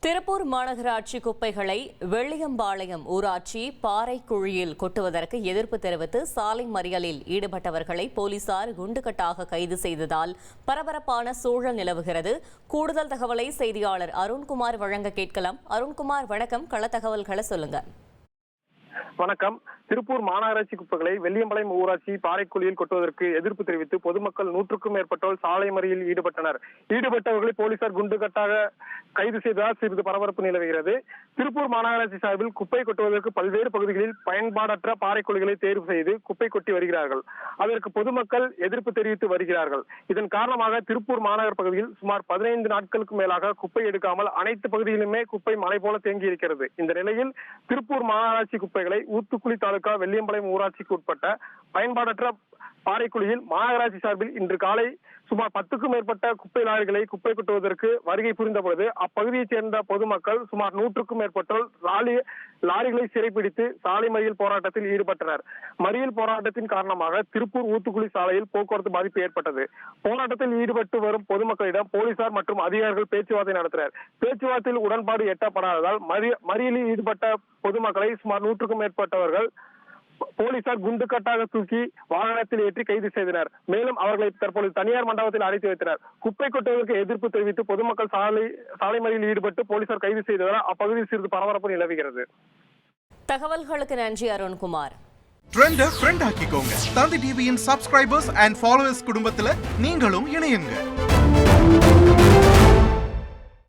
திருப்பூர் மாநகராட்சி குப்பைகளை வெள்ளியம்பாளையம் ஊராட்சி பாறைக்குழியில் கொட்டுவதற்கு எதிர்ப்பு தெரிவித்து சாலை மறியலில் ஈடுபட்டவர்களை போலீசார் குண்டுகட்டாக கைது செய்ததால் பரபரப்பான சூழல் நிலவுகிறது. கூடுதல் தகவலை செய்தியாளர் அருண்குமார் வழங்க கேட்கலாம். அருண்குமார், வணக்கம். கள தகவல்களை சொல்லுங்க. வணக்கம். திருப்பூர் மாநகராட்சி குப்பைகளை வெள்ளியம்பாளையம் ஊராட்சி பாறைக்குழியில் கொட்டுவதற்கு எதிர்ப்பு தெரிவித்து பொதுமக்கள் 100க்கும் மேற்பட்டோர் சாலை மறியலில் ஈடுபட்டவர்களை போலீசார் குண்டுகட்டாக கைது செய்ததால் சிறிது பரபரப்பு நிலவுகிறது. திருப்பூர் மாநகராட்சி சார்பில் குப்பை கொட்டுவதற்கு பல்வேறு பகுதிகளில் பயன்பாடற்ற பாறைக்குழிகளை தேர்வு செய்து குப்பை கொட்டி வருகிறார்கள். அதற்கு பொதுமக்கள் எதிர்ப்பு தெரிவித்து வருகிறார்கள். இதன் காரணமாக திருப்பூர் மாநகர் பகுதியில் சுமார் 15 நாட்களுக்கு மேலாக குப்பை எடுக்காமல் அனைத்து பகுதியிலுமே குப்பை மலை போல தேங்கி இருக்கிறது. இந்த நிலையில் திருப்பூர் மாநகராட்சி குப்பைகளை ஊத்துக்குளி தாலுகா வெள்ளியம்பாளையம் ஊராட்சிக்கு உட்பட்ட பயன்பாடற்ற பாறைக்குழியில் மாநகராட்சி சார்பில் இன்று காலை சுமார் 10க்கும் மேற்பட்ட குப்பை லாரிகளை குப்பை கொட்டுவதற்கு வருகை புரிந்த பொழுது அப்பகுதியைச் சேர்ந்த பொதுமக்கள் சுமார் 100க்கும் மேற்பட்டோர் லாரிகளை சிறைப்பிடித்து சாலை மறியல் போராட்டத்தில் ஈடுபட்டனர். மறியல் போராட்டத்தின் காரணமாக திருப்பூர் ஊத்துக்குளி சாலையில் போக்குவரத்து பாதிப்பு ஏற்பட்டது. போராட்டத்தில் ஈடுபட்டு வரும் பொதுமக்களிடம் போலீசார் மற்றும் அதிகாரிகள் பேச்சுவார்த்தை நடத்தினர். பேச்சுவார்த்தையில் உடன்பாடு எட்டப்படாததால் மறியலில் ஈடுபட்ட பொதுமக்களை சுமார் 100க்கும் மேற்பட்டவர்கள் போலீசார் குண்டுகட்டாக தூக்கி வாகனத்தில் ஏற்றி கைது செய்தனர். மேலும் அவர்களை தற்போது தனியார் மண்டபத்தில் அடைத்து வைத்தனர். குப்பை கொட்டுவதற்கு எதிர்ப்பு தெரிவித்து பொதுமக்கள் சாலை மறியலில் ஈடுபட்டு போலீசார் கைது செய்ததால் அப்பகுதியில் சிறிது பரபரப்பு நிலவுகிறது. தகவல்களுக்கு நன்றி அருண்குமார். ட்ரெண்ட ஃப்ரெண்ட் ஆக்கிக்கோங்க. தந்தி டிவியின் சப்ஸ்கிரைபர்ஸ் அண்ட் ஃபாலோவர்ஸ் குடும்பத்துல நீங்களும் இணையுங்க.